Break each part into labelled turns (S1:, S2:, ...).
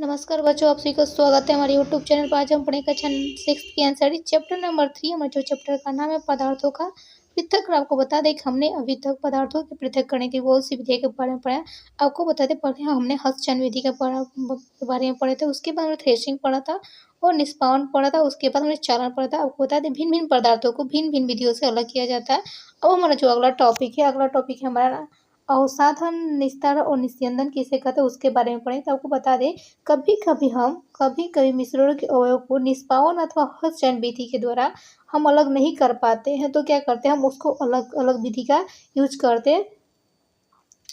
S1: नमस्कार बच्चों, आप सभी का स्वागत है हमारे यूट्यूब चैनल पर। आज हम पढ़ेंगे कक्षा 6 की एनसीईआरटी चैप्टर नंबर 3। हमारे जो चैप्टर का नाम है पदार्थों का पृथक्करण। आपको बता दें कि हमने अभी तक पदार्थों के पृथक करने की बहुत सी विधि के बारे में पढ़ा है। आपको बता दें, पहले हमने हस्तचयन विधि के बारे में पढ़े थे। उसके बाद हमने थ्रेशिंग पढ़ा था और निष्पादन पढ़ा था। उसके बाद हमने चालन पढ़ा था। आपको बता दें, भिन्न भिन्न पदार्थों को भिन्न भिन्न विधियों से अलग किया जाता है। अब हमारा जो अगला टॉपिक है हमारा अवसाधन, निस्तारण और निस्यंदन किसे कहते हैं उसके बारे में पढ़ें। तो आपको बता दें, कभी-कभी मिश्रणों के अवयव को निष्पादन अथवा हस्तचयन विधि के द्वारा हम अलग नहीं कर पाते हैं, तो क्या करते हैं, हम उसको अलग अलग विधि का यूज करते हैं।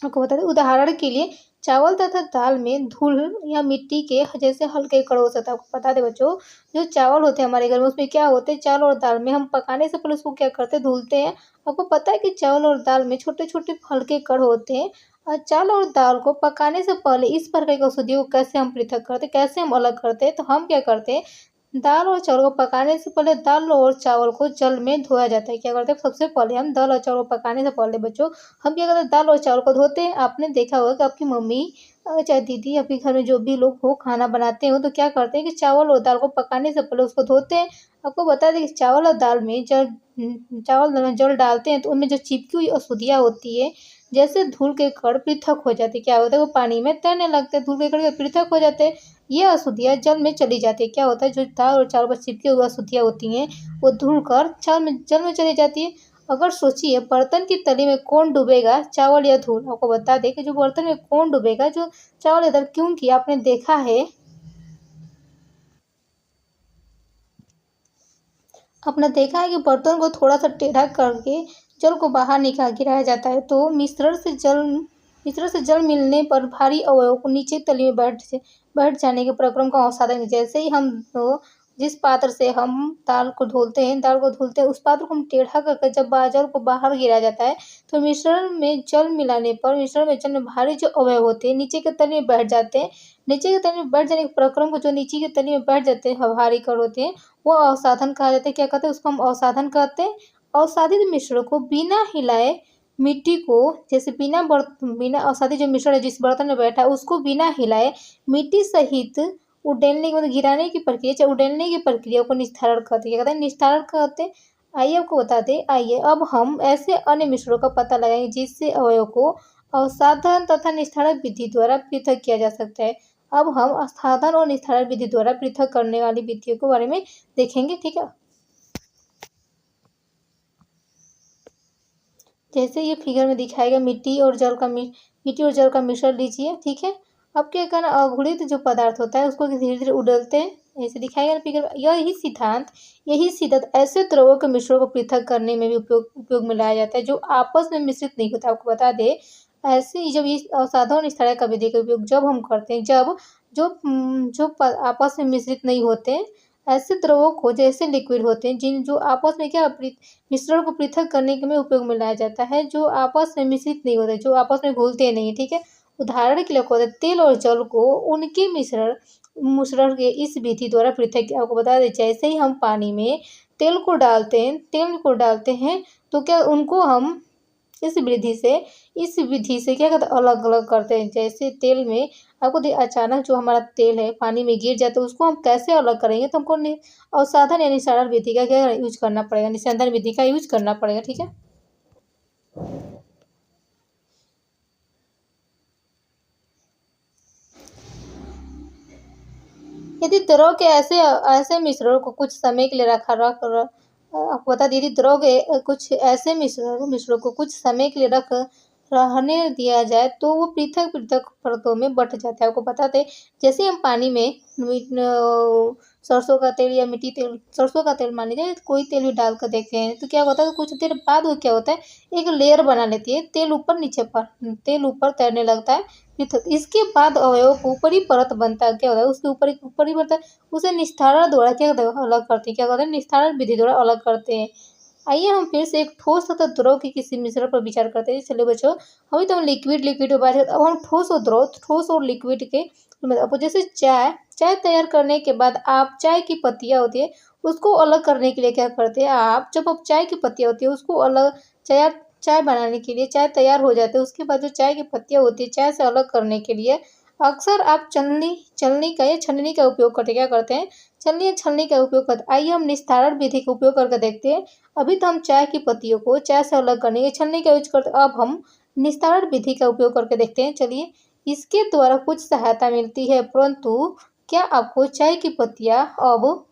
S1: आपको बता दें, उदाहरण के लिए चावल तथा दाल में धूल या मिट्टी के जैसे हल्के कण हो सकता है। आपको बता दें बच्चों, जो चावल होते हैं हमारे घर में, उसमें क्या होते हैं, चावल और दाल में हम पकाने से पहले उसको क्या करते हैं, धुलते हैं। आपको पता है कि चावल और दाल में छोटे छोटे हल्के कण होते हैं। और चावल और दाल को पकाने से पहले इस प्रकार की औषधियों को कैसे हम पृथक करते हैं, कैसे हम अलग करते हैं, तो हम क्या करते हैं, दाल और चावल को पकाने से पहले दाल और चावल को जल में धोया जाता है। क्या करते हैं, सबसे पहले हम दाल और चावल को पकाने से पहले बच्चों हम क्या करते हैं, दाल और चावल को धोते हैं। आपने देखा होगा कि आपकी मम्मी चाहे दीदी, आपके घर में जो भी लोग हो खाना बनाते हो, तो क्या करते हैं कि चावल और दाल को पकाने से पहले उसको धोते हैं। आपको बता दें कि चावल और दाल में जल डालते हैं तो उनमें जो चिपकी हुई अशुद्धियाँ होती है, जैसे धूल के कण पृथक हो जाते हैं। क्या होता है, वो पानी में तैरने लगते हैं, धूल के कण पृथक हो जाते हैं। ये अशुद्धियाँ जल में चली जाती है। क्या होता है, जो दाल और चावल पर चिपकी हुई अशुद्धियाँ होती हैं, वो धुल कर जल में चली जाती है। अगर सोचिए, बर्तन की तली में कौन डूबेगा, चावल या धूल? आपको बता दें कि जो बर्तन में कौन डूबेगा, जो चावल या दाल, क्योंकि आपने देखा है, कि बर्तन को थोड़ा सा टेढ़ा करके जल को बाहर निकाल गिराया जाता है, तो मिश्रण से जल मिलने पर भारी अवयव को नीचे तली में बैठ जाने के प्रक्रम का अवसादन है। जैसे ही हम जिस पात्र से हम दाल को धुलते हैं, उस पात्र को हम टेढ़ा करके जब जल को बाहर गिराया जाता है, तो मिश्रण में जल में भारी जो अवयव होते हैं नीचे के तली में बैठ जाते हैं। नीचे के तली में बैठ जाने के प्रक्रम को, जो नीचे के तली में बैठ जाते हैं, भारी कण होते हैं, वो अवसाधन कहा जाता है। क्या कहते हैं, उसको हम अवसाधन कहते हैं। अवसादित मिश्रण को बिना हिलाए मिट्टी को, जैसे बिना अवसादित जो मिश्रण है जिस बर्तन में बैठा है, उसको बिना हिलाए मिट्टी सहित उडेलने की, मतलब गिराने की प्रक्रिया, चाहे उडेलने की प्रक्रिया को निस्तारण कहते हैं। क्या कहते हैं, निस्तारण कहते हैं। आइए आपको बताते हैं, आइए अब हम ऐसे अन्य मिश्रणों का पता लगाएंगे जिससे अवयव को अवसाधन तथा निस्तारण विधि द्वारा पृथक किया जा सकता है। अब हम अवसाधन और निस्तारण विधि द्वारा पृथक करने वाली विधियों के बारे में देखेंगे, ठीक है। जैसे ये फिगर में दिखाएगा, मिट्टी और जल का मिश्रण लीजिए, ठीक है। अब क्या करना, अघूर्णित जो पदार्थ होता है उसको धीरे धीरे उड़ेलते हैं, ऐसे दिखाएगा ना फिगर। यही सिद्धांत ऐसे द्रवों के मिश्रणों को पृथक करने में भी उपयोग में लाया जाता है जो आपस में मिश्रित नहीं होता। आपको बता दें, ऐसे ही जब इस अवसाधन निस्तारण का विधि का उपयोग जब हम करते हैं, जब आपस में मिश्रित नहीं होते, ऐसे द्रवों को, जैसे लिक्विड होते हैं जो आपस में क्या मिश्रण को पृथक करने के में उपयोग में लाया जाता है, जो आपस में मिश्रित नहीं होते, जो आपस में घुलते नहीं, ठीक है। उदाहरण के लिए होता है, तेल और जल को उनके मिश्रण के इस विधि द्वारा पृथक किया। आपको बता दें, जैसे ही हम पानी में तेल को डालते हैं, तो क्या उनको हम इस विधि से क्या कहते हैं, अलग अलग करते हैं। जैसे तेल में आपको अचानक जो हमारा तेल है पानी में गिर जाता है, उसको हम कैसे अलग करेंगे, तो हमको अवसाधन या निस्तारण विधि का क्या यूज करना पड़ेगा, निस्यंदन विधि का यूज करना पड़ेगा, ठीक है। यदि द्रव के ऐसे मिश्रणों को कुछ समय के लिए आपको बता दीजिए, द्रव के कुछ ऐसे मिश्रणों को कुछ समय के लिए रहने दिया जाए, तो वो पृथक पृथक परतों में बट जाता है। आपको बताते हैं, जैसे हम पानी में सरसों का तेल या सरसों का तेल मान लीजिए, कोई तेल भी डाल कर देखते हैं, तो क्या होता है, कुछ देर बाद वो क्या होता है, एक लेयर बना लेती है, तेल ऊपर तैरने लगता है पृथक। इसके बाद अवयव को ऊपरी परत बनता है। क्या होता है, उसके ऊपर एक ऊपरी बनता है, उसे निस्तारण द्वारा क्या होता है, अलग करते हैं। क्या कहते हैं, निस्तारण विधि द्वारा अलग करते हैं। आइए हम फिर से एक ठोस तथा द्रव के किसी मिश्रण पर विचार करते हैं। चलिए बच्चों, अभी तो हम लिक्विड बात करते हैं, अब हम ठोस और लिक्विड के, अब जैसे चाय तैयार करने के बाद आप चाय की पत्तियाँ होती है, उसको अलग करने के लिए क्या करते हैं, जब आप चाय की पत्तियाँ होती है उसको अलग, चाय बनाने के लिए, चाय तैयार हो जाते हैं, उसके बाद जो चाय की पत्तियाँ होती है, चाय से अलग करने के लिए अक्सर आप छलनी छलनी का या छलनी का उपयोग करते क्या करते हैं? छलनी या छलनी का उपयोग करते आइए हम निस्तारण विधि का उपयोग करके देखते हैं। अभी तो हम चाय की पत्तियों को चाय से अलग करने के छलनी का यूज़ करते हैं। अब हम निस्तारण विधि का उपयोग करके देखते हैं। चलिए, इसके द्वारा कुछ सहायता मिलती है, परंतु क्या आपको चाय की पत्तियाँ अब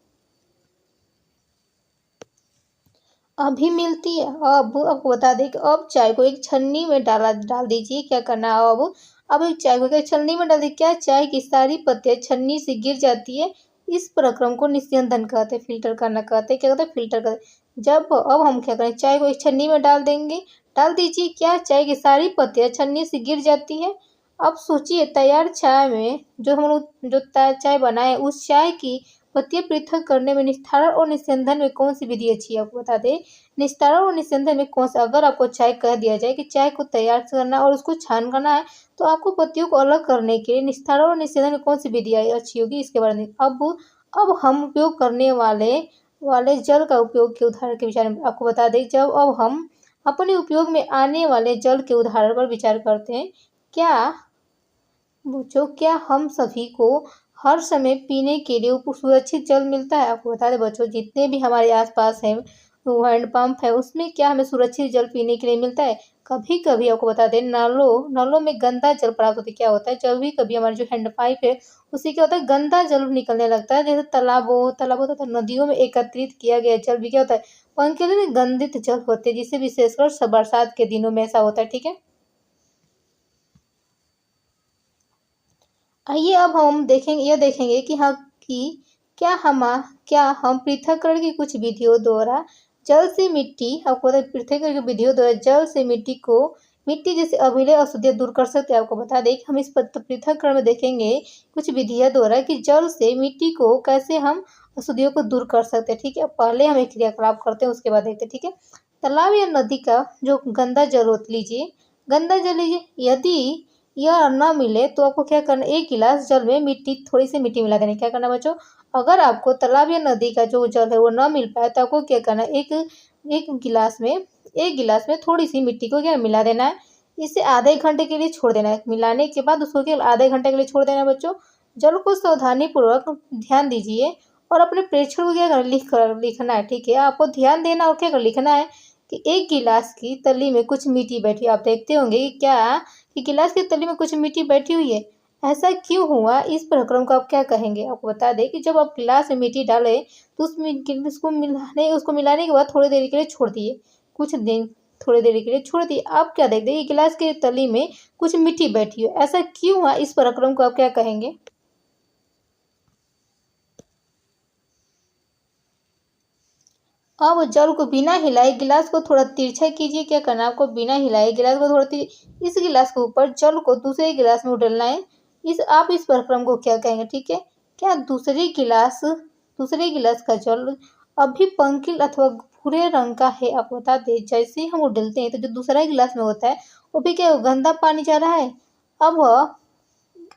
S1: अभी मिलती है? अब आपको बता दें कि अब चाय को एक छन्नी में डाल दीजिए। क्या करना है अब एक चाय को एक छन्नी में डाल दीजिए। क्या चाय की सारी पत्तियाँ छन्नी से गिर जाती है? इस प्रक्रम को निस्यंदन कहते हैं, फ़िल्टर करना कहते हैं। क्या कहते हैं? फ़िल्टर करते हैं। जब अब हम क्या करें, चाय को एक छन्नी में डाल देंगे, डाल दीजिए। क्या चाय की सारी पत्तियाँ छन्नी से गिर जाती है? अब सोचिए, तैयार चाय में जो हम लोग जो चाय बनाए, उस चाय की पत्तियाँ पृथक करने में निस्तारण और निस्यंदन में कौन-सी विधि अच्छी है? आपको बता दें, निस्तारण और निस्यंदन में कौन-सा अगर आपको चाय कह दिया जाए कि चाय को तैयार करना और उसको छान करना है, तो आपको पत्तियों को अलग करने के लिए निस्तारण और निस्यंदन में कौन-सी विधि अच्छी होगी, इसके बारे में अब हम उपयोग करने वाले वाले जल का उपयोग के उदाहरण के विचार में आपको बता दें, जब अब हम अपने उपयोग में आने वाले जल के उदाहरण पर विचार करते हैं। क्या बच्चों, क्या हम सभी को हर समय पीने के लिए सुरक्षित जल मिलता है? आपको बता दें बच्चों, जितने भी हमारे आसपास हैं वो हैंडपंप है, उसमें क्या हमें सुरक्षित जल पीने के लिए मिलता है? कभी-कभी आपको बता दें, नलों नलों में गंदा जल प्राप्त होता है। क्या होता है, जब भी कभी हमारा जो हैंडपाइप है उससे क्या होता है, गंदा जल निकलने लगता है। जैसे तालाबों तथा नदियों में एकत्रित किया गया जल भी क्या होता है, उनके लिए गंदित जल होते हैं, जिससे विशेषकर बरसात के दिनों में ऐसा होता है। ठीक है, आइए अब हम देखेंगे कि हाँ कि क्या हम पृथक्करण की कुछ विधियों द्वारा जल से मिट्टी आपको पता है, पृथक्करण की विधियों द्वारा जल से मिट्टी जैसे अभिलय अशुद्धियाँ दूर कर सकते हैं। आपको बता दें कि हम इस पृथक्करण में देखेंगे कुछ विधियों द्वारा कि जल से मिट्टी को कैसे हम अशुद्धियों को दूर कर सकते हैं। ठीक है, पहले हम एक क्रियाकलाप करते हैं, उसके बाद देखते हैं। ठीक है, तालाब या नदी का जो गंदा जल लीजिए। यदि यह ना मिले तो आपको क्या करना है, 1 गिलास जल में थोड़ी सी मिट्टी मिला देनी है। क्या करना है बच्चों, अगर आपको तालाब या नदी का जो जल है वो ना मिल पाए, तो आपको क्या करना है, एक गिलास में थोड़ी सी मिट्टी को क्या मिला देना है। इसे आधे घंटे के लिए छोड़ देना है। मिलाने के बाद उसको क्या आधे घंटे के लिए छोड़ देना है बच्चों। जल को सावधानी पूर्वक ध्यान दीजिए और अपने प्रेक्षण को क्या करना, लिखना है। ठीक है, आपको ध्यान देना और क्या लिखना है कि 1 गिलास की तली में कुछ मिट्टी बैठी है। आप देखते होंगे कि क्या कि गिलास की तली में कुछ मिट्टी बैठी हुई है। ऐसा क्यों हुआ? इस प्रक्रम को आप क्या कहेंगे? आपको बता दें कि जब आप गिलास में मिट्टी डालें, तो उसको मिलाने के बाद कुछ दिन थोड़ी देर के लिए छोड़ दिए। आप क्या देखते हैं कि गिलास की तली में कुछ मिट्टी बैठी है। ऐसा क्यों हुआ? इस प्रक्रम को आप क्या कहेंगे? अब जल को बिना हिलाए गिलास को थोड़ा तिरछा कीजिए। क्या करना है आपको, बिना हिलाए गिलास को थोड़ा इस गिलास के ऊपर जल को दूसरे गिलास में उड़ेलना है। इस प्रक्रम को क्या कहेंगे? ठीक है, क्या दूसरे गिलास का जल अभी पंकिल अथवा भूरे रंग का है? आपको बता दें, जैसे ही हम उड़ेलते हैं तो जो दूसरा गिलास में होता है वो भी क्या गंदा पानी जा रहा है।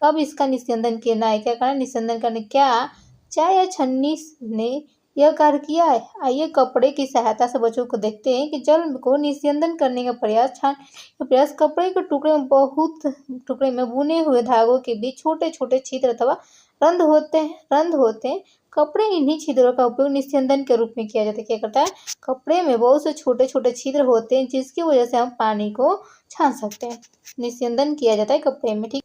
S1: अब इसका निस्यंदन करना है। क्या करना है, निस्यंदन करने। क्या चाय या छन्नी ने यह कार्य किया है? आइए कपड़े की सहायता से बच्चों को देखते हैं कि जल को निस्यंदन करने का प्रयास कपड़े के टुकड़े में बुने हुए धागों के बीच छोटे छोटे छिद्र अथवा रंध्र होते हैं। कपड़े इन्हीं छिद्रों का उपयोग निस्यंदन के रूप में किया जाता है। क्या करता है, कपड़े में बहुत से छोटे छोटे छिद्र होते हैं, जिसकी वजह से हम पानी को छान सकते हैं। निस्यंदन किया जाता है कपड़े में। ठीक,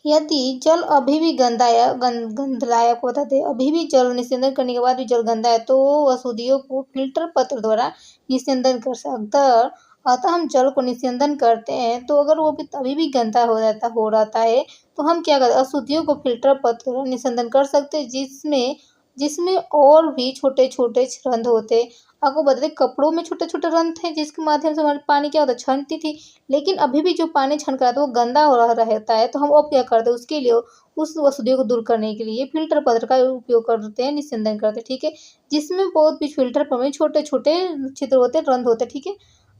S1: यदि जल अभी भी गंदा या गंधलायक होता है, अभी भी जल निस्यंदन करने के बाद भी जल गंदा है, तो अशुद्धियों को फिल्टर पत्र द्वारा निस्यंदन कर सकता है। अतः हम जल को निस्यंदन करते हैं, तो अगर वो भी तभी भी गंदा हो रहता है, तो हम क्या करते हैं, अशुद्धियों को फिल्टर पत्र द्वारा निस्यंदन कर सकते हैं, जिसमें जिसमें और भी छोटे छोटे रंध्र होते हैं। आपको बता दें, कपड़ों में छोटे छोटे रंध्र थे, जिसके माध्यम से हमारे पानी क्या होता है, छनती थी। लेकिन अभी भी जो पानी छनका आता है वो गंदा हो रहा रहता है, तो हम अब क्या करते हैं, उसके लिए उस अशुद्धियों को दूर करने के लिए फिल्टर पत्र का उपयोग करते हैं, निस्यंदन करते हैं। ठीक है, जिसमें बहुत भी फिल्टर पर में छोटे छोटे छिद्र होते हैं, रंध्र होते हैं। ठीक है,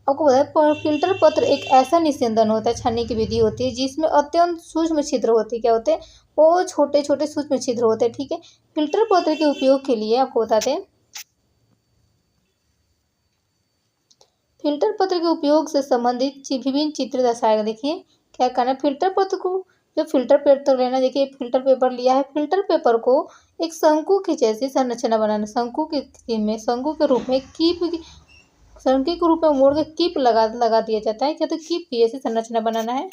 S1: आपको बताया फिल्टर पत्र एक ऐसा निस्यंदन होता है, छानने की विधि होती है, जिसमें अत्यंत सूक्ष्म छिद्र होते हैं। क्या होते हैं, वो छोटे छोटे सूक्ष्म छिद्र होते हैं। ठीक है, फिल्टर पत्र के उपयोग के लिए आपको बताते हैं, फिल्टर पत्र के उपयोग से संबंधित विभिन्न चित्र दर्शाए गए। देखिए क्या करना है, फिल्टर पत्र को, जो फिल्टर पेपर लेना, देखिए फिल्टर पेपर लिया है, फिल्टर पेपर को एक शंकु की जैसी संरचना बनाना, शंकु के रूप में शंकु के रूप में मोड़ के कीप लगा दिया जाता है। क्या, तो कीप की जैसी संरचना बनाना है।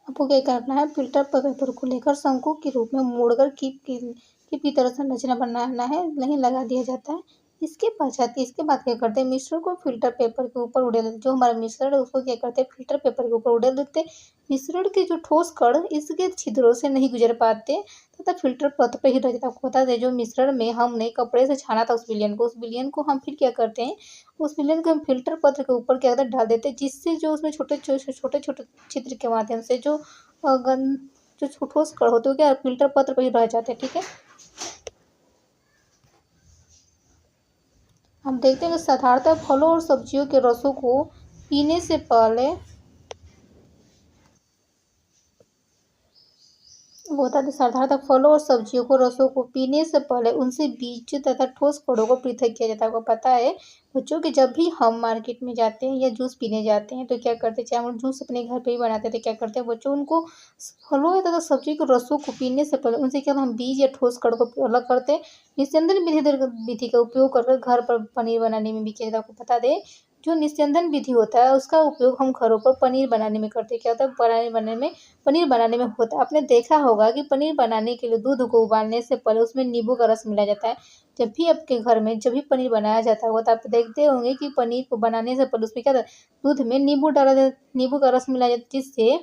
S1: आपको क्या करना है, फिल्टर पेपर को लेकर शंकु के रूप में मोड़कर कीप की तरह संरचना बनाना है, नहीं लगा दिया जाता है। इसके बाद क्या करते हैं, मिश्रण को फिल्टर पेपर के ऊपर उड़ेल, जो हमारा मिश्रण है उसको क्या करते हैं, फिल्टर पेपर के ऊपर उड़ेल देते हैं। मिश्रण के जो ठोस कण इसके छिद्रों से नहीं गुजर पाते तथा फिल्टर पथ पे ही रह जाता है। आपको बता दें, जो मिश्रण में हमने कपड़े से छाना था उस विलयन को हम फिर क्या करते हैं, उस विलयन को हम फिल्टर पत्र के ऊपर क्या करते हैं, डाल देते हैं, जिससे जो उसमें छोटे छोटे छिद्र के माध्यम से जो ठोस कण होते हैं क्या फिल्टर पत्र पे ही रह जाते हैं। ठीक है, हम देखते हैं कि साधारणतः फलों और सब्जियों के रसों को पीने से पहले, साधारणतः फलों और सब्जियों को रसों को पीने से पहले उनसे बीज तथा ठोस कणों को पृथक किया जाता है। आपको पता है बच्चों कि जब भी हम मार्केट में जाते हैं या जूस पीने जाते हैं तो क्या करते हैं, चाहे हम जूस अपने घर पे ही बनाते थे, क्या करते हैं बच्चों, उनको फलों तथा सब्जी के रसों को पीने से पहले उनसे क्या हम बीज या ठोस कणों को अलग करते हैं। निस्यंदन विधि का उपयोग कर घर पर पनीर बनाने में भी किया जाता है। आपको बता दें, जो निस्यंदन विधि होता है उसका उपयोग हम घरों पर पनीर बनाने में करते हैं। क्या होता है, पनीर बनाने में होता है। आपने देखा होगा कि पनीर बनाने के लिए दूध को उबालने से पहले उसमें नींबू का रस मिलाया जाता है। जब भी आपके घर में जब भी पनीर बनाया जाता है तो आप देखते होंगे कि पनीर को बनाने से पहले उसमें क्या दूध में नींबू का रस मिलाया जाता है, जिससे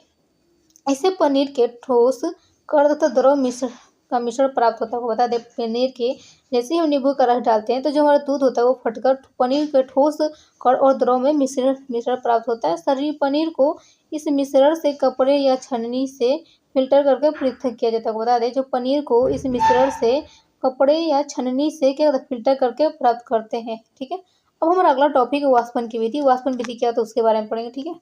S1: ऐसे पनीर के ठोस कण तथा द्रव मिश्रण प्राप्त होता है। आपको बता दें, पनीर के जैसे ही हम नींबू का रस डालते हैं तो जो हमारा दूध होता है वो फटकर पनीर के ठोस कण और द्रव में मिश्रण प्राप्त होता है। शरीर पनीर को इस मिश्रण से कपड़े या छन्नी से फिल्टर करके पृथक किया जाता है। आपको बता दें, जो पनीर को इस मिश्रण से कपड़े या छन्नी से क्या फिल्टर करके प्राप्त करते हैं। ठीक है, अब हमारा अगला टॉपिक है वाष्पन की विधि। वाष्पन विधि क्या होता है उसके बारे में पढ़ेंगे। ठीक है,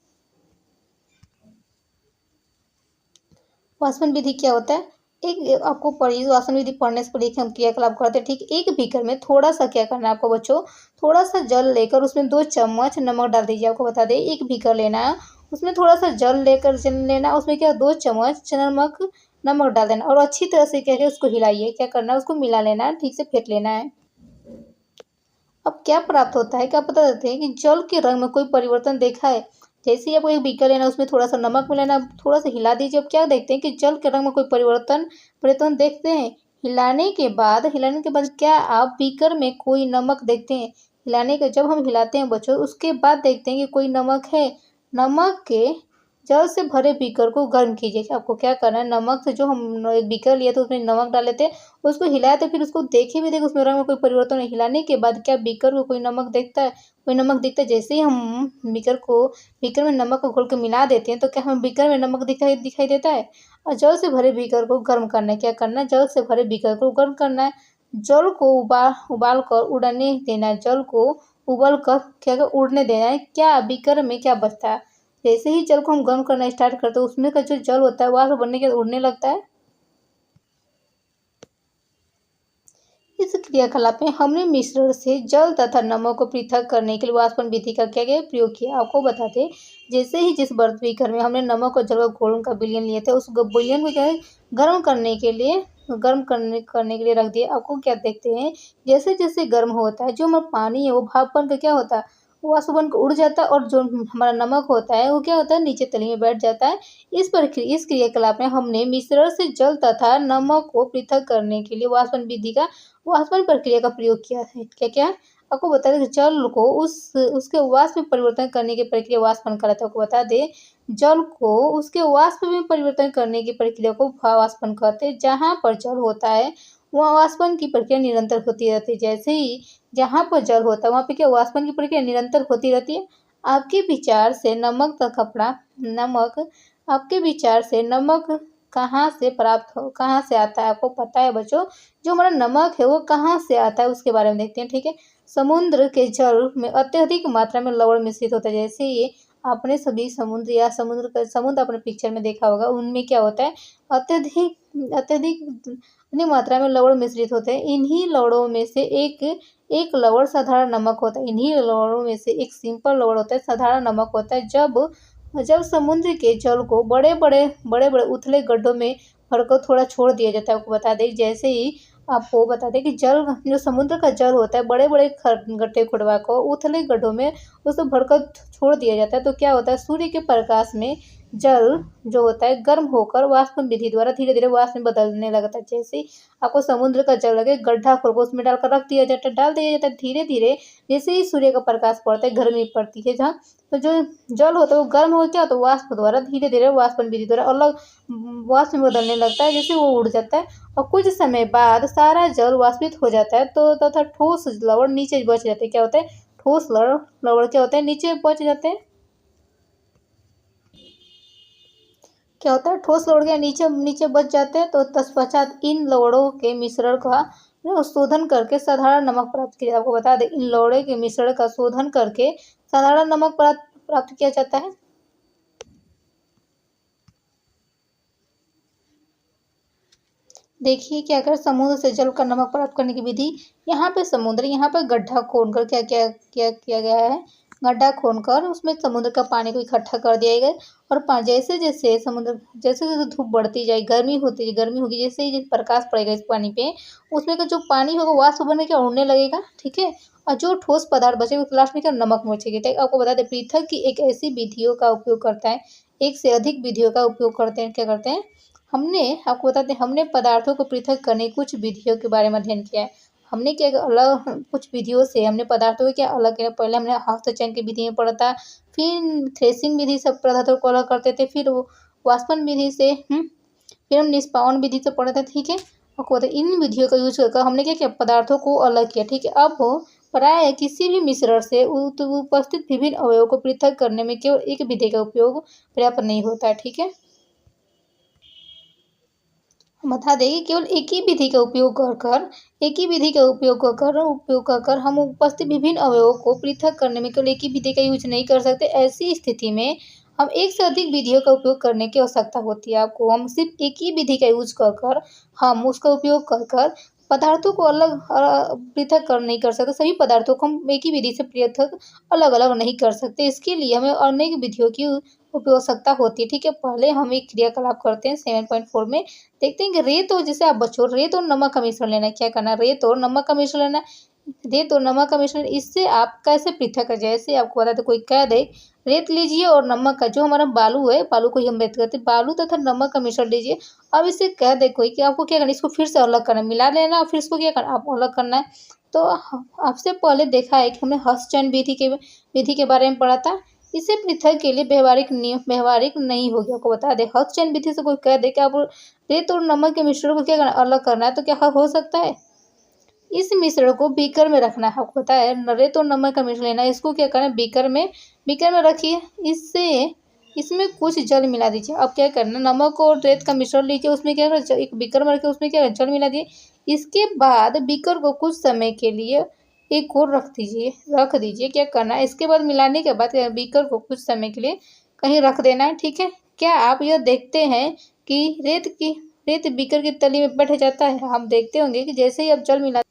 S1: वाष्पन विधि क्या होता है, एक आपको वाष्पन विधि पढ़ने से पहले हम क्रियाकलाप करते हैं। ठीक, एक बीकर में थोड़ा सा क्या करना है आपको बच्चों, थोड़ा सा जल लेकर उसमें 2 चम्मच नमक डाल दीजिए। आपको बता दें, एक बीकर लेना है, उसमें थोड़ा सा जल लेना, उसमें क्या 2 चम्मच नमक डाल देना और अच्छी तरह से क्या है उसको हिलाइए। क्या करना है, उसको मिला लेना है, ठीक से फेंट लेना है। अब क्या प्राप्त होता है, क्या पता देते हैं कि जल के रंग में कोई परिवर्तन देखा है। जैसे ही आपको एक बीकर लेना, उसमें थोड़ा सा नमक मिलाना, थोड़ा सा हिला दीजिए। अब क्या देखते हैं कि जल के रंग में कोई परिवर्तन देखते हैं। हिलाने के बाद क्या आप बीकर में कोई नमक देखते हैं। जब हम हिलाते हैं बच्चों, उसके बाद देखते हैं कि कोई नमक है। नमक के जल से भरे बीकर को गर्म कीजिए। आपको क्या करना है, नमक से जो हम एक बीकर लिए थे उसमें नमक डाले थे, उसको हिलाया तो फिर उसको देखे उसमें रंग में कोई परिवर्तन नहीं। हिलाने के बाद क्या बीकर को कोई नमक दिखता है। जैसे ही हम बीकर में नमक को घोल के मिला देते हैं तो क्या हमें बीकर में नमक दिखाई देता है। और जल से भरे बीकर को गर्म करना है। क्या करना है, जल से भरे बीकर को गर्म करना है। जल को उबाल कर उड़ने देना है। जल को उबल कर क्या उड़ने देना है। क्या बीकर में क्या बचता है, जैसे ही जल को हम गर्म करना स्टार्ट करते हैं उसमें का जो जल होता है वाष्प बनने के उड़ने लगता है। इस क्रियाकलाप में हमने मिश्रण से जल तथा नमक को पृथक करने के लिए वाष्पन विधि का क्या क्या प्रयोग किया। आपको बताते, जैसे ही जिस बर्फ बीकर में हमने नमक और जल का घोल का विलयन लिए थे, उस विलयन को क्या है गर्म करने के लिए रख दिया। आपको क्या देखते हैं, जैसे जैसे गर्म होता है जो हमारा पानी है वो भाप बन कर क्या होता है, वाष्प बन कर उड़ जाता है और जो हमारा नमक होता है वो क्या होता है नीचे तली में बैठ जाता है। इस क्रियाकलाप में हमने मिश्रण से जल तथा नमक को पृथक करने के लिए वाष्पन प्रक्रिया का प्रयोग किया है। क्या क्या आपको बता दें, जल को उसके वाष्प में परिवर्तन करने की प्रक्रिया वाष्पन कहलाता है। आपको बता दें, जल को उसके वाष्प में परिवर्तन करने की प्रक्रिया को वाष्पन कहते हैं। जहाँ पर जल होता है वहाँ वाष्पन की प्रक्रिया निरंतर होती रहती है। जैसे ही जहाँ पर जल होता है वहाँ पे क्या वाष्पन की प्रक्रिया निरंतर होती रहती है। आपके विचार से नमक कहाँ से आता है, आपको पता है बच्चों, जो हमारा नमक है वो कहाँ से आता है उसके बारे में देखते हैं। ठीक है, समुद्र के जल में अत्यधिक मात्रा में लवण मिश्रित होता है। जैसे ये आपने सभी समुद्र अपने पिक्चर में देखा होगा, उनमें क्या होता है अत्यधिक मात्रा में लवण मिश्रित होते हैं। इन्हीं लवणों में से एक एक लवण साधारण नमक होता है। इन्हीं लवणों में से एक सिंपल लवण होता है, साधारण नमक होता है। जब जब समुद्र के जल को बड़े-बड़े उथले गड्ढों में भरकर थोड़ा छोड़ दिया जाता है। आपको बता दें, जैसे ही आपको बता दें कि जल जो समुद्र का जल होता है, बड़े-बड़े गड्ढे खुदवा को उथले गड्ढों में उसको भरकर छोड़ दिया जाता है, तो क्या होता है, सूर्य के प्रकाश में जल जो होता है गर्म होकर वाष्प विधि द्वारा धीरे-धीरे वाष्प में बदलने लगता है। जैसे ही आपको समुद्र का जल लगे, गड्ढा खोद के उसमें डालकर रख दिया जाता है, डाल दिया जाता है, धीरे-धीरे जैसे ही सूर्य का प्रकाश पड़ता है, गर्मी पड़ती है जहाँ, तो जो जल होता है वो गर्म हो क्या, तो वाष्प द्वारा धीरे-धीरे वाष्पन विधि द्वारा अलग वाष्प में बदलने लगता है, जैसे वो उड़ जाता है और कुछ समय बाद सारा जल वाष्पित हो जाता है, तो तथा ठोस लवण नीचे बच जाते हैं। क्या होता है, ठोस लवण क्या होता है, नीचे बच जाते हैं। क्या होता है, ठोस लवण के नीचे नीचे बच जाते हैं, तो तत्पश्चात इन लवणों के मिश्रण का शोधन करके साधारण नमक प्राप्त किया। आपको बता दें, इन लवणों के मिश्रण का शोधन करके साधारण नमक प्राप्त किया जाता है। देखिए क्या कर, समुद्र से जल का नमक प्राप्त करने की विधि। यहाँ पे समुद्र, यहाँ पर गड्ढा खोदकर क्या क्या क्या किया गया है, गड्ढा खोदकर उसमें समुद्र का पानी को इकट्ठा कर दिया गया। और जैसे जैसे समुद्र, जैसे जैसे धूप बढ़ती जाए, गर्मी होगी, जैसे ही प्रकाश पड़ेगा इस पानी पे, उसमें का जो पानी होगा वाष्प बन के क्या उड़ने लगेगा, ठीक है। और जो ठोस पदार्थ बचेगा लास्ट में क्या, नमक बचेगी। तो आपको बता दें, पृथक की एक ऐसी विधियों का उपयोग करता है, एक से अधिक विधियों का उपयोग करते हैं। क्या करते हैं, हमने आपको बताते हैं, हमने पदार्थों को पृथक करने कुछ विधियों के बारे में अध्ययन किया है। हमने क्या अलग कुछ विधियों से हमने पदार्थों को क्या अलग किया। पहले हमने हस्तचयन की विधि में पढ़ा था, फिर थ्रेसिंग विधि से पदार्थों को अलग करते थे, फिर वो वाष्पन विधि से फिर हम निष्पावन विधि से पढ़ा था, ठीक है। आपको बताए, इन विधियों का यूज कर हमने क्या किया, पदार्थों को अलग किया, ठीक है। अब प्राय किसी भी मिश्रण से उपस्थित विभिन्न अवयवों को पृथक करने में केवल एक विधि का उपयोग पर्याप्त नहीं होता है, ठीक है। बता दें कि केवल एक ही विधि का उपयोग कर कर हम उपस्थित विभिन्न अवयवों को पृथक करने में केवल एक ही विधि का यूज नहीं कर सकते। ऐसी स्थिति में हम एक से अधिक विधियों का उपयोग करने की आवश्यकता होती है। आपको हम सिर्फ एक ही विधि का यूज कर कर हम उसका उपयोग कर कर पदार्थों को अलग पृथक कर नहीं कर सकते। सभी पदार्थों को हम एक ही विधि से पृथक अलग अलग नहीं कर सकते। इसके लिए हमें अनेक विधियों की आवश्यकता होती है, ठीक है। पहले हम एक क्रियाकलाप करते हैं 7.4 में, देखते हैं कि रेत और, जैसे आप बच्चों, रेत और नमक का मिश्रण लेना है। क्या करना है, रेत और नमक का मिश्रण लेना है। रेत और नमक का मिश्रण, इससे आप कैसे पृथक कर, जैसे आपको बता दें, कोई कह दे रेत लीजिए और नमक का, जो हमारा बालू है, बालू को ही हम व्यक्त करते हैं, बालू तथा नमक का मिश्रण लीजिए। अब इसे कह दे कोई कि आपको क्या करना है, इसको फिर से अलग करना है, मिला लेना और फिर इसको क्या करना, आप अलग करना है। तो आपसे पहले देखा है कि हमने हस्तचयन विधि के बारे में पढ़ा था। इसे पृथक के लिए व्यवहारिक नहीं होगी। आपको बता दें, हस्तचयन विधि से कोई कह दे कि आप रेत और नमक के मिश्रण को क्या करना, अलग करना है, तो क्या हो सकता है, इस मिश्रण को बीकर में रखना है। आपको पता है, रेत और नमक का मिश्रण लेना है, इसको क्या करना है, बीकर में रखिए। इसमें कुछ जल मिला दीजिए। अब क्या करना, नमक और रेत का मिश्रण लीजिए, उसमें क्या करना, एक बीकर में रखिए, उसमें क्या जल मिला दिए। इसके बाद बीकर को कुछ समय के लिए एक और रख दीजिए। क्या करना है, इसके बाद मिलाने के बाद बीकर को कुछ समय के लिए कहीं रख देना है, ठीक है। क्या आप यह देखते हैं कि रेत बीकर की तली में बैठ जाता है। हम देखते होंगे कि जैसे ही आप जल मिला,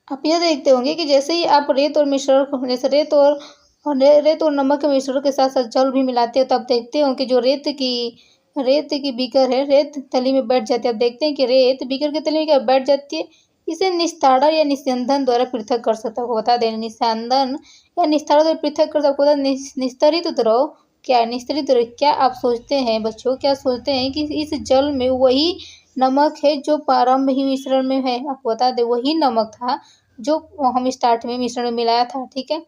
S1: आप यह देखते होंगे कि जैसे ही आप रेत और मिश्रण को, जैसे रेत और नमक के मिश्रण के साथ साथ जल भी मिलाते हो, तो आप देखते हो कि जो रेत की बीकर है, रेत तली में बैठ जाती है। आप देखते हैं कि रेत बीकर की तली में क्या बैठ जाती है। इसे निस्तारण या निस्यंदन द्वारा पृथक कर सकता है। आपको बता दें, निस्यंदन या निस्तारण द्वारा पृथक कर सकता है। निस्तरित द्रव क्या है, निस्तरित द्रव, क्या आप सोचते हैं बच्चों, क्या सोचते हैं कि इस जल में वही नमक है जो प्रारंभ ही मिश्रण में है। आपको बता दें, वही नमक था जो हम स्टार्ट में मिश्रण में मिलाया था, ठीक है।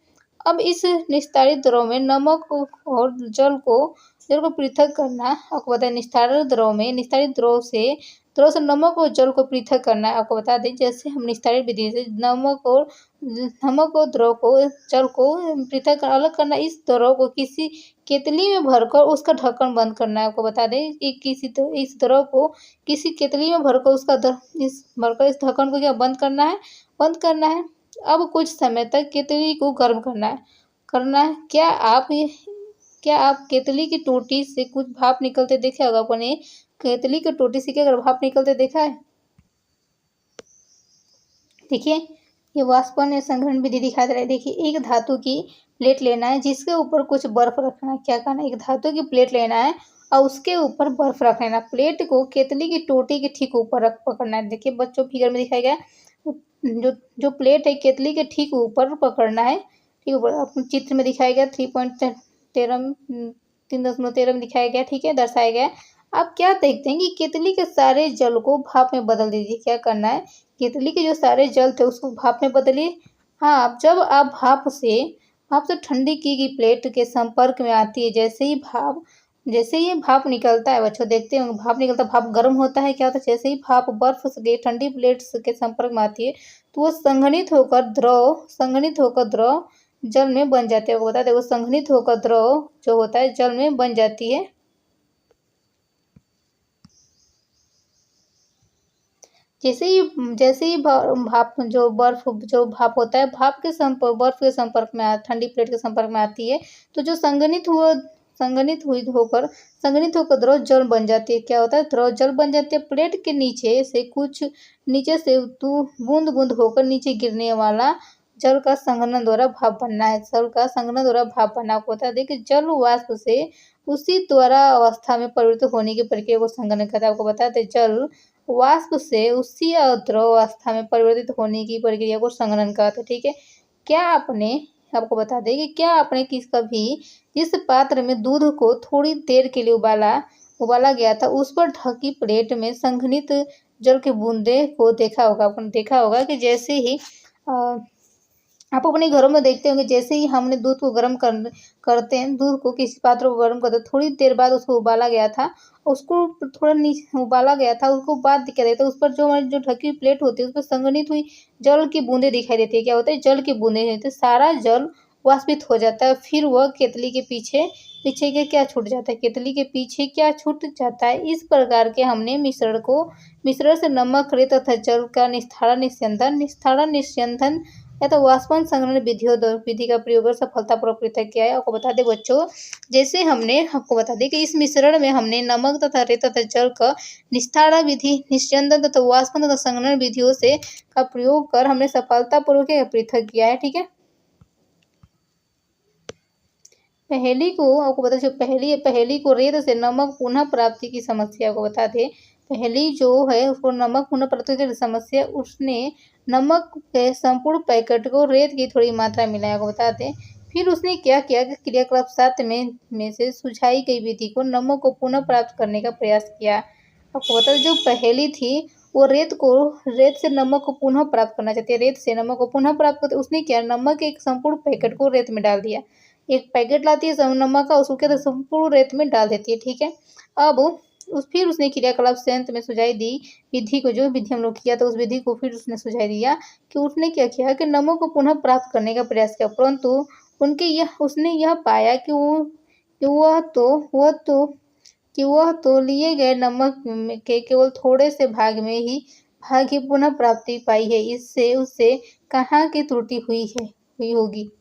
S1: अब इस निस्तारित द्रव में नमक और जल को पृथक करना। आपको बता दें, निस्तारित द्रव से नमक और जल को पृथक करना है। आपको बता दें, जैसे हम निस्तारित विधि से नमक और द्रव को, जल को पृथक अलग करना। इस द्रव को किसी केतली में भरकर उसका ढक्कन बंद करना है। आपको बता दें कि इस द्रव को किसी केतली में भरकर इस ढक्कन को क्या बंद करना है। अब कुछ समय तक केतली को गर्म करना है। क्या आप केतली की टोटी से कुछ भाप निकलते देखे होगा। आपने केतली की टोटी से क्या अगर भाप निकलते देखा है। देखिए ये वाष्पन या संघनन विधि दिखा दे रहा है। देखिए एक धातु की प्लेट लेना है जिसके ऊपर कुछ बर्फ रखना है। क्या करना है, एक धातु की प्लेट लेना है और उसके ऊपर बर्फ रख लेना। प्लेट को केतली की टोटी के ठीक ऊपर रख पकड़ना है। देखिए बच्चों फिगर में दिखाया गया है। जो जो प्लेट है केतली के ठीक ऊपर पकड़ना है। ठीक ऊपर अपने चित्र में दिखाया गया 3.13 में दिखाया गया, ठीक है, दर्शाया गया है। आप क्या देखते हैं कि केतली के सारे जल को भाप में बदल दीजिए। क्या करना है, केतली के जो सारे जल थे उसको भाप में बदलिए। हाँ, जब आप भाप से ठंडी की गई प्लेट के संपर्क में आती है, जैसे ही भाप निकलता है, बच्चों देखते होंगे भाप निकलता है, भाप गर्म होता है, क्या होता है, जैसे ही भाप बर्फ से ठंडी प्लेट के संपर्क में आती है तो वो संघनित होकर द्रव जल में बन जाते हैं। आपको बता दें वो संघनित होकर द्रव जो होता है जल में बन जाती है। जैसे ही भाप जो भाप होता है, बर्फ के संपर्क में ठंडी प्लेट के संपर्क में आती है तो जो संघनित होकर द्रव जल बन जाती है। क्या होता है, द्रव जल बन जाती है। प्लेट के नीचे से बूंद बूंद होकर नीचे गिरने वाला जल का संघनन द्वारा भाप बनना है। जल का संघनन द्वारा भाप बनना होता है। देखिए जल वाष्प से उसी द्वारा अवस्था में परिवर्तित होने की प्रक्रिया को संघनन कहता है। आपको बता दें जल वाष्प से उसी द्रव अवस्था में परिवर्तित होने की प्रक्रिया को संघनन कहते हैं, ठीक है। आपको बता दें कि क्या आपने कभी जिस पात्र में दूध को थोड़ी देर के लिए उबाला गया था उस पर ढकी प्लेट में संघनित जल के बूंदे को देखा होगा। आपने देखा होगा कि जैसे ही आप अपने घरों में देखते होंगे, जैसे ही हमने दूध को गर्म करते हैं, दूध को किसी पात्र को गर्म करते हैं, थोड़ी देर बाद उसको उबाला गया था, उसको थोड़ा नीचे उबाला गया था, उसको बाद क्या देता है, उस पर जो ढकी हुई प्लेट होती है उस पर संघनित हुई जल की बूंदें दिखाई देती है। क्या होता है, जल की बूंदें होती है, सारा जल वाष्पित हो जाता है। फिर वह केतली के पीछे के क्या छूट जाता है, केतली के पीछे क्या छूट जाता है। इस प्रकार के हमने मिश्रण से नमक, रेत तथा जल का निस्तारण निस्यंदन या तो वाष्पन संघनन विधि का प्रयोग कर सफलतापूर्वक पृथक किया है। आपको बता दें बच्चों, आपको बता दें कि इस मिश्रण में हमने नमक तथा रेत तथा जल का निस्तारण विधि, निस्यंदन तथा वाष्पन तथा संघनन विधियों से का प्रयोग कर हमने सफलतापूर्वक पृथक किया है, ठीक है। पहेली को रेत से नमक पुनः प्राप्ति की समस्या को बता दें। पहेली जो है उसको नमक पुनः प्राप्ति की समस्या, उसने नमक के संपूर्ण पैकेट को रेत की थोड़ी मात्रा मिलाया को बता दें। फिर उसने क्या किया कि क्रियाकलाप 7 में से सुझाई गई विधि को नमक को पुनः प्राप्त करने का प्रयास किया। आपको बता दें जो पहेली थी वो रेत से नमक को पुनः प्राप्त करना चाहती है, रेत से नमक को पुनः प्राप्त करते उसने क्या, नमक के एक संपूर्ण पैकेट को रेत में डाल दिया। एक पैकेट लाती है नमक का, उसको क्या संपूर्ण रेत में डाल देती है, ठीक है। अब फिर उसने क्रियाकलाप से अंत में सुझाई दी विधि को, जो विधि हम लोग किया था उस विधि को फिर उसने सुझाई दिया कि उसने क्या किया कि नमक को पुनः प्राप्त करने का प्रयास किया, परंतु उसने यह पाया कि वह तो लिए गए नमक के केवल थोड़े से भाग ही पुनः प्राप्ति पाई है। इससे उससे कहाँ की त्रुटि हुई होगी।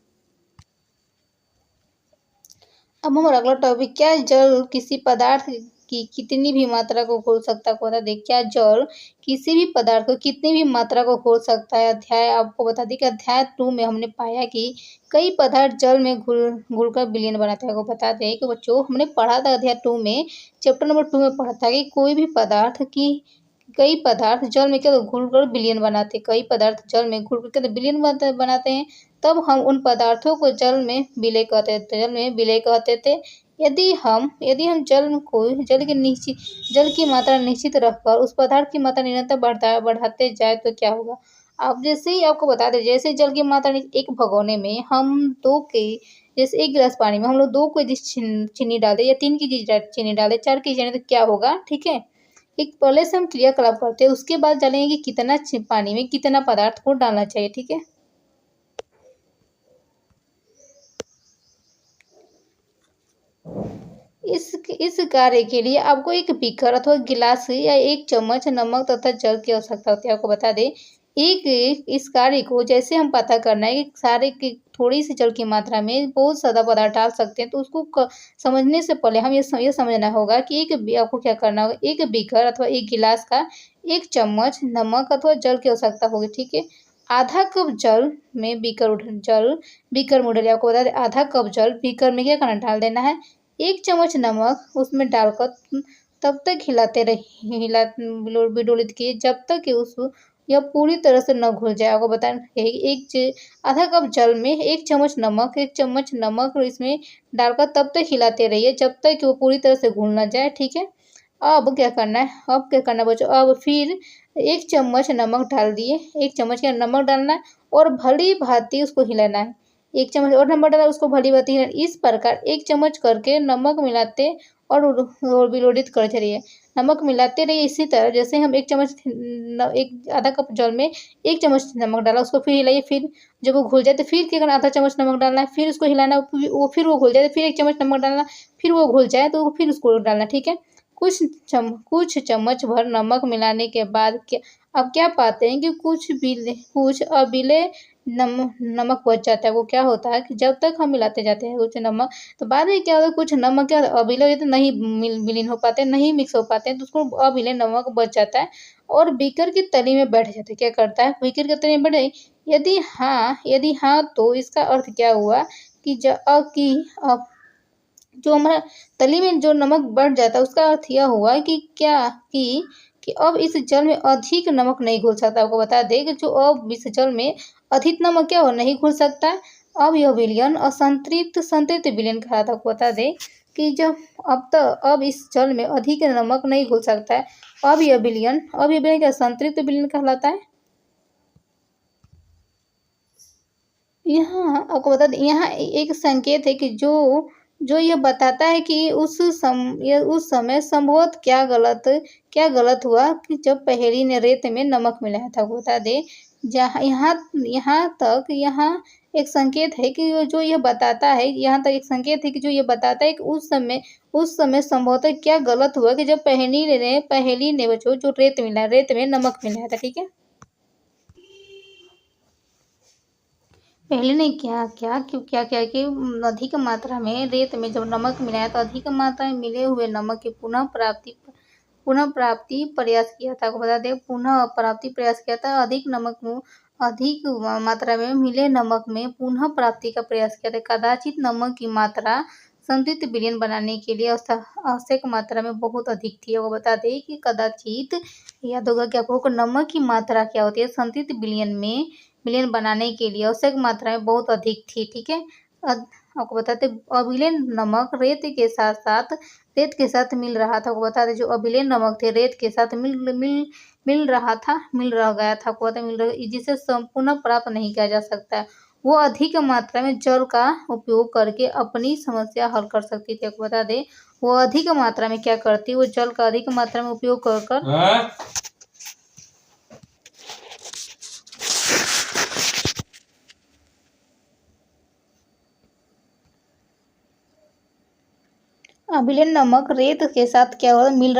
S1: अब हमारा अगला टॉपिक, क्या जल किसी पदार्थ की कितनी भी मात्रा को घोल सकता है। बता दें क्या जल किसी भी पदार्थ को कितनी भी मात्रा को घोल सकता है। आपको बता दें कि अध्याय 2 में हमने पाया कि कई पदार्थ जल में घुलकर विलीन बनाते हैं। आपको बता दें कि बच्चों हमने पढ़ा था अध्याय 2 में, चैप्टर नंबर 2 में पढ़ा था कि कोई भी कई पदार्थ जल में क्या घुलकर विलीन बनाते, कई पदार्थ जल में घुलकर विलीन बनाते हैं, तब हम उन पदार्थों को जल में विलय कहते थे। यदि हम जल की मात्रा निश्चित रखकर उस पदार्थ की मात्रा निरंतर बढ़ाते जाए तो क्या होगा। अब जैसे ही आपको बता दें, जैसे जल की मात्रा एक भगोने में हम जैसे 1 गिलास पानी में हम लोग 2 केजी चीनी डाल दें या 3 केजी चीनी डाल दें, 4 केजी चीनी तो क्या होगा, ठीक है। एक पहले से हम क्रियाकलाप करते हैं, उसके बाद जानेंगे कि कितना पानी में कितना पदार्थ को डालना चाहिए, ठीक है। इस कार्य के लिए आपको एक बीकर अथवा गिलास या 1 चम्मच नमक तथा जल की आवश्यकता होती है। आपको बता दें इस कार्य को जैसे हम पता करना है कि थोड़ी सी जल की मात्रा में बहुत ज़्यादा पदार्थ डाल सकते हैं, तो उसको समझने से पहले हम ये समझना होगा कि आपको क्या करना होगा, एक बीकर अथवा 1 गिलास का 1 चम्मच नमक अथवा जल की आवश्यकता होगी, ठीक है। आधा कप जल में बीकर में डालिए। आपको बता दें आधा कप जल बीकर में क्या करना डाल देना है। 1 चम्मच नमक उसमें डालकर तब तक हिलाते रहिए, विडोलित किए जब तक कि उस यह पूरी तरह से न घुल जाए। आपको बताएं आधा कप जल में 1 चम्मच नमक इसमें डालकर तब तक हिलाते रहिए जब तक कि वो पूरी तरह से घुल ना जाए। ठीक है। अब क्या करना है बच्चों, अब फिर 1 चम्मच नमक डाल दिए, 1 चम्मच का नमक डालना है और भली-भाँति उसको हिलाना है। 1 चम्मच और नमक डाला, उसको भली-भाँति हिलाना। इस प्रकार 1 चम्मच करके नमक मिलाते और विलोड़ित करते रहिए। नमक मिलाते रहिए इसी तरह जैसे हम 1 चम्मच एक आधा कप जल में 1 चम्मच नमक डाला, उसको फिर हिलाइए। फिर जब वो घुल जाए तो फिर क्या करना, आधा चम्मच नमक डालना है, फिर उसको हिलाना है। फिर वो घुल जाए तो फिर 1 चम्मच नमक डालना, फिर वो घुल जाए तो फिर उसको डालना। ठीक है। कुछ चम्मच भर नमक मिलाने के बाद अब क्या पाते हैं कि कुछ अबीले नमक बच जाता है। वो क्या होता है कि जब तक हम मिलाते जाते हैं कुछ नमक, तो बाद में क्या होता है कुछ नमक क्या अबीले हो जाते, नहीं विलीन हो पाते, नहीं मिक्स हो पाते हैं, तो उसको अबीले नमक बच जाता है और बीकर की तली में बैठ जाता है। क्या करता है, बीकर की तली में बैठ। यदि हाँ तो इसका अर्थ क्या हुआ कि जो हमारा तली में जो नमक बढ़ जाता है उसका अर्थ यह हुआ कि कि अब इस जल में अधिक नमक नहीं घुल सकता। आपको बता दें कि जो अब इस जल में अधिक नमक क्या हो नहीं घुल सकता। अब यह विलयन संतृप्त विलयन कहा था। आपको बता दें कि जब अब इस जल में अधिक नमक नहीं घुल सकता है। अब यह विलयन क्या संतृप्त विलयन कहलाता है। यहाँ आपको बता दें, यहाँ एक संकेत है कि जो यह बताता है कि उस समय संभवतः क्या गलत हुआ कि जब पहेली ने रेत में नमक मिलाया था। आपको बता दें यहाँ एक संकेत है कि जो यह बताता है, यहाँ तक एक संकेत है कि जो यह बताता है कि उस समय संभवतः क्या गलत हुआ कि जब पहेली ने बच्चों जो रेत में नमक मिलाया था। ठीक है। पहले ने क्या किया कि अधिक मात्रा में रेत में जब नमक मिलाया तो अधिक मात्रा में मिले हुए नमक की पुनः प्राप्ति प्रयास किया था। आपको बता दें पुनः प्राप्ति प्रयास किया था। अधिक मात्रा में मिले नमक में पुनः प्राप्ति का प्रयास किया था। कदाचित नमक की मात्रा संतृप्त विलयन बनाने के लिए आवश्यक मात्रा में बहुत अधिक थी। आपको बता दें कि कदाचित याद होगा कि आपको नमक की मात्रा क्या होती है संतृप्त विलयन बनाने के लिए आवश्यक मात्रा में बहुत अधिक थी। ठीक है। आपको बताते अविलेन नमक रेत के साथ मिल रहा था। आपको बता दें जो अविलेन नमक थे रेत के साथ मिल रहा था, मिल रह गया था। आपको पता जिसे संपूर्ण प्राप्त नहीं किया जा सकता। वो अधिक मात्रा में जल का उपयोग करके अपनी समस्या हल कर सकती थी। आपको बता दें वो अधिक मात्रा में क्या करती, वो जल का अधिक मात्रा में उपयोग कर अम्लीय नमक रेत के साथ क्या हुआ मिल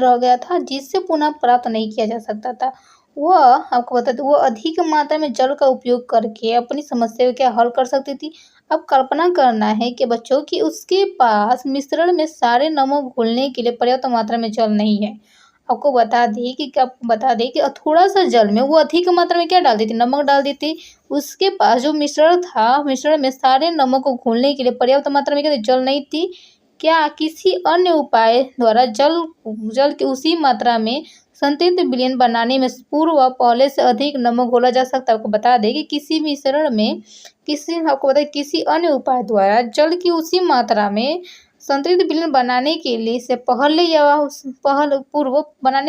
S1: रह गया था जिससे पुनः प्राप्त नहीं किया जा सकता था। वह आपको बताते वो अधिक मात्रा में जल का उपयोग करके अपनी समस्या को क्या हल कर सकती थी। अब कल्पना करना है कि बच्चों की उसके पास मिश्रण में सारे नमक घुलने के लिए पर्याप्त मात्रा में जल नहीं है। आपको बता दें कि थोड़ा सा जल में वो अधिक मात्रा में क्या डाल देती, नमक डाल देती। उसके पास जो मिश्रण था, मिश्रण में सारे नमक को घुलने के लिए पर्याप्त मात्रा में क्या जल नहीं थी। क्या किसी अन्य उपाय द्वारा जल की उसी मात्रा में संतृप्त विलयन बनाने में पूर्व पहले से अधिक नमक घोला जा सकता है। आपको बता दें कि किसी मिश्रण में किसी अन्य उपाय द्वारा जल की उसी मात्रा में संतृप्त विलयन बनाने के लिए से पहले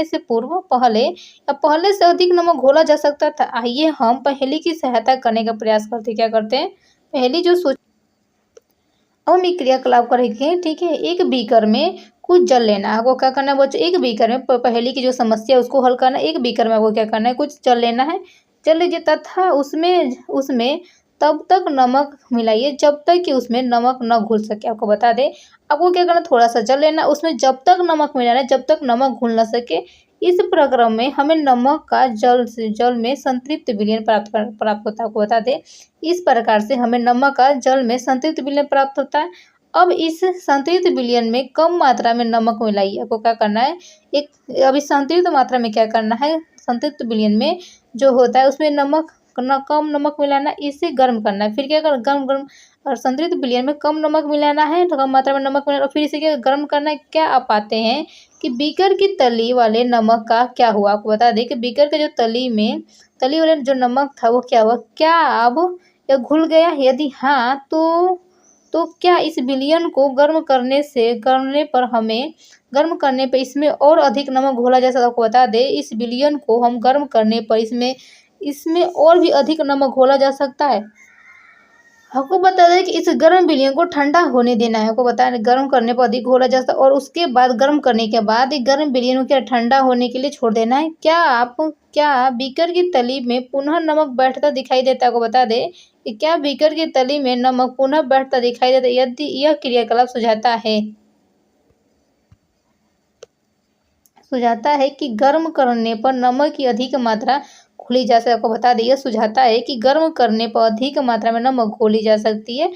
S1: से अधिक नमक घोला जा सकता था। आइए हम पहेली की सहायता करने का प्रयास करते। क्या करते हैं पहली जो सोच अब हम एक क्रियाकलाप करेंगे। ठीक है। एक बीकर में कुछ जल लेना है। आपको क्या करना है बच्चों, एक बीकर में पहेली की जो समस्या है उसको हल करना है। एक बीकर में आपको क्या करना है कुछ जल लेना है। जल लीजिए तथा उसमें तब तक नमक मिलाइए जब तक कि उसमें नमक न घुल सके। आपको बता दें आपको क्या करना थोड़ा सा जल लेना, उसमें जब तक नमक मिलाना है जब तक नमक घुल न सके। इस प्रक्रम में हमें नमक का जल में संतृप्त विलयन प्राप्त होता है। आपको बता दें इस प्रकार से हमें नमक का जल में संतृप्त विलयन प्राप्त होता है। अब इस संतृप्त विलयन में कम मात्रा में नमक मिलाइए। आपको क्या करना है अब इस संतृप्त मात्रा में क्या करना है, संतृप्त विलयन में जो होता है उसमें नमक कम नमक मिलाना, इसे गर्म करना है। फिर क्या कर गर्म गर्म और संतुलित विलयन में कम नमक मिलाना है, तो कम मात्रा में नमक मिलाना और फिर इसे क्या गर्म करना है। क्या आप पाते हैं कि बीकर की तली वाले नमक का क्या हुआ? आपको बता दें कि बीकर के जो तली वाले जो नमक था वो क्या हुआ? क्या अब यह घुल गया? यदि हाँ, तो क्या इस विलयन को गर्म करने पे इसमें और अधिक नमक घोला जा सकता है? आपको बता दें, इस विलयन को हम गर्म करने पर इसमें और भी अधिक नमक घोला जा सकता है। आपको बता दें कि इस गर्म विलयन को ठंडा होने देना है। आपको बता दें गर्म करने पर अधिक घोला जा सकता है और उसके बाद गर्म करने के बाद गर्म विलयन को क्या ठंडा होने के लिए छोड़ देना है। क्या बीकर की तली में पुनः नमक बैठता दिखाई देता है? आपको बता दें कि क्या बीकर की तली में नमक पुनः बैठता दिखाई देता है यदि यह क्रियाकलाप सुझाता है कि गर्म करने पर नमक की अधिक मात्रा घोली जा सकती है। आपको बता दें, यह सुझाता है कि गर्म करने पर अधिक मात्रा में नमक घोली जा सकती है।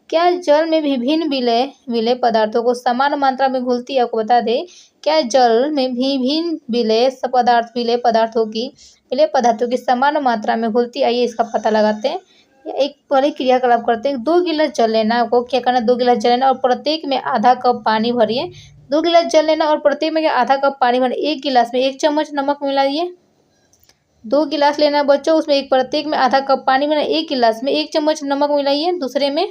S1: क्या जल में विभिन्न विलेय पदार्थों को समान मात्रा में घुलती है? आपको बता दें, क्या जल में विभिन्न विलेय पदार्थों की समान मात्रा में घुलती है? आइए इसका पता लगाते हैं। एक पहले क्रियाकलाप करते हैं। 2 गिलास जल लेना, आपको क्या करना है? 2 गिलास जल लेना और प्रत्येक में आधा कप पानी भरिए। 2 गिलास जल लेना और प्रत्येक में आधा कप पानी भरिए। 1 गिलास में 1 चम्मच नमक मिलाइए। 2 गिलास लेना बच्चों, उसमें प्रत्येक में आधा कप पानी मिला। 1 गिलास में 1 चम्मच नमक मिलाइए। दूसरे में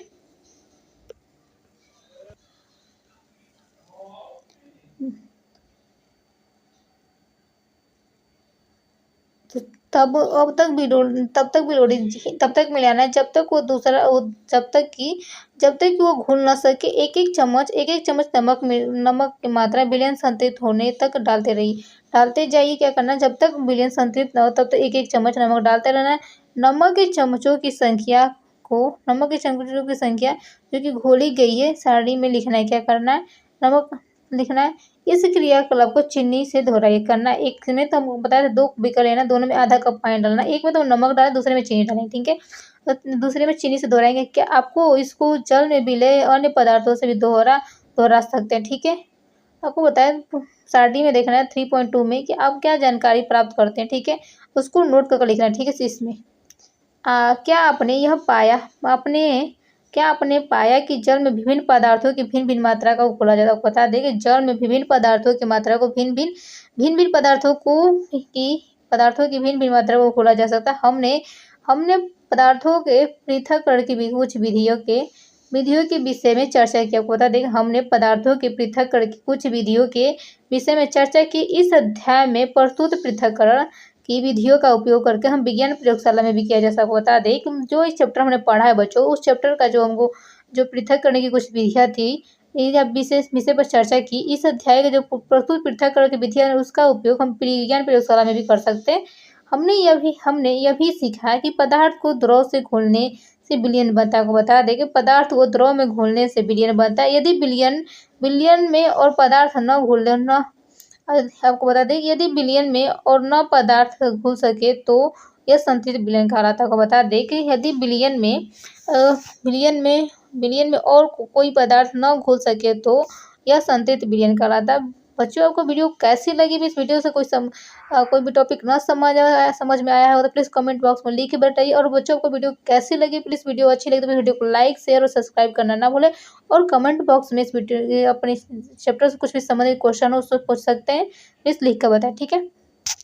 S1: तब तक मिलाना है जब तक वो घुल ना सके। एक एक चम्मच नमक की मात्रा विलयन संतृप्त होने तक डालते जाइए। क्या करना है? जब तक विलयन संतृप्त न हो तब तक एक एक चम्मच नमक डालते रहना है। नमक के चम्मचों की संख्या जो कि घोली गई है सारणी में लिखना है। क्या करना है? नमक लिखना है। इस क्रियाकलाप को चीनी से दोहराइए करना। एक में तो हमको बताया था 2 बीकर लेना, दोनों में आधा कप पानी डालना। एक में तो नमक डालें, दूसरे में चीनी डालें, ठीक है। तो दूसरे में चीनी से दोहराएंगे। क्या आपको इसको जल में विलेय अन्य पदार्थों से भी दोहरा सकते हैं, ठीक है। आपको बताया सारणी में देखना है 3.2 में कि आप क्या जानकारी प्राप्त करते हैं, ठीक है। उसको नोट करके लिखना है, ठीक है। इसमें क्या आपने पाया कि जल में विभिन्न पदार्थों की भिन्न-भिन्न मात्रा का घोला जाता है? बता दें कि जल में विभिन्न पदार्थों की मात्रा को भिन्न-भिन्न पदार्थों की भिन्न-भिन्न मात्रा को घोला जा सकता है। हमने पदार्थों के पृथक्करण की कुछ विधियों के विषय में चर्चा की। आपको बता दें कि हमने पदार्थों के पृथक्करण की कुछ विधियों के विषय में चर्चा की। इस अध्याय में प्रस्तुत पृथक्करण की विधियों का उपयोग करके हम विज्ञान प्रयोगशाला में भी किया जा सकता है। बता दें कि जो इस चैप्टर हमने पढ़ा है बच्चों, उस चैप्टर का जो पृथक करने की कुछ विधियाँ थी, विशेष विषय पर चर्चा की। इस अध्याय के जो प्रस्तुत पृथक्करण की विधियाँ है उसका उपयोग हम विज्ञान प्रयोगशाला में भी कर सकते हैं। हमने यह भी सीखा कि पदार्थ को द्रव से घोलने से विलयन बनता है। आपको बता दें कि पदार्थ को द्रव में घोलने से विलयन बनता है। यदि विलयन में और पदार्थ न घुलने न आपको बता दें कि यदि विलयन में और न पदार्थ घुल सके तो यह संतृप्त विलयन कहलाता है। आपको बता दें कि यदि विलयन में और कोई पदार्थ न घुल सके तो यह संतृप्त विलयन कहलाता है। बच्चों, आपको वीडियो कैसी लगी? इस वीडियो से कोई भी टॉपिक ना समझ में आया हो तो प्लीज़ कमेंट बॉक्स में लिख के बताइए। और बच्चों, आपको वीडियो कैसी लगी? प्लीज़ वीडियो अच्छी लगी तो वीडियो को लाइक, शेयर और सब्सक्राइब करना ना भूलें। और कमेंट बॉक्स में इस वीडियो अपने चैप्टर से कुछ भी संबंधित क्वेश्चन हो उसको पूछ सकते हैं, प्लीज़ लिख कर बताएं, ठीक है।